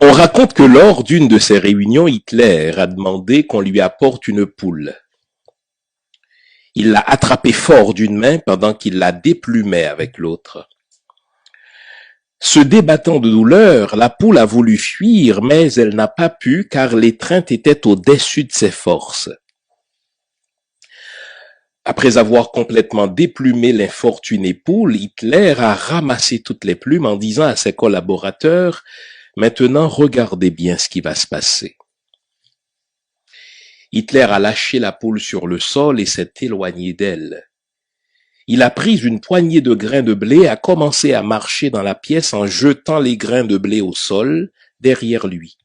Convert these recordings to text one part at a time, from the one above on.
On raconte que lors d'une de ces réunions, Hitler a demandé qu'on lui apporte une poule. Il l'a attrapée fort d'une main pendant qu'il la déplumait avec l'autre. Se débattant de douleur, la poule a voulu fuir, mais elle n'a pas pu car l'étreinte était au-dessus de ses forces. Après avoir complètement déplumé l'infortunée poule, Hitler a ramassé toutes les plumes en disant à ses collaborateurs « Maintenant, regardez bien ce qui va se passer ». Hitler a lâché la poule sur le sol et s'est éloigné d'elle. Il a pris une poignée de grains de blé et a commencé à marcher dans la pièce en jetant les grains de blé au sol derrière lui.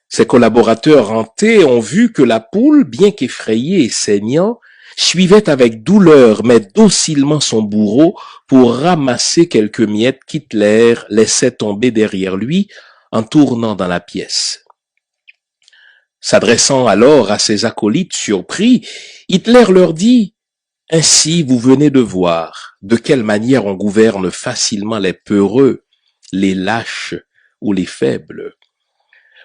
Ses collaborateurs hantés ont vu que la poule, bien qu'effrayée et saignant, suivait avec douleur mais docilement son bourreau pour ramasser quelques miettes qu'Hitler laissait tomber derrière lui en tournant dans la pièce. S'adressant alors à ses acolytes surpris, Hitler leur dit « Ainsi vous venez de voir de quelle manière on gouverne facilement les peureux, les lâches ou les faibles.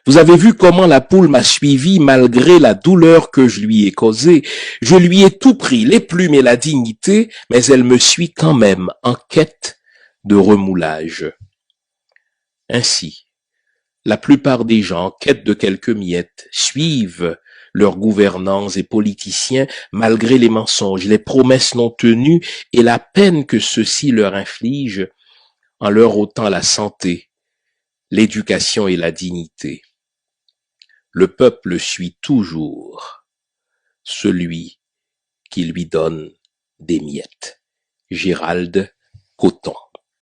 Vous avez vu comment la poule m'a suivi malgré la douleur que je lui ai causée. Je lui ai tout pris, les plumes et la dignité, mais elle me suit quand même en quête de remoulage. » Ainsi, la plupart des gens en quête de quelques miettes suivent leurs gouvernants et politiciens malgré les mensonges, les promesses non tenues et la peine que ceux-ci leur infligent en leur ôtant la santé, l'éducation et la dignité. Le peuple suit toujours celui qui lui donne des miettes. Gérald Coton.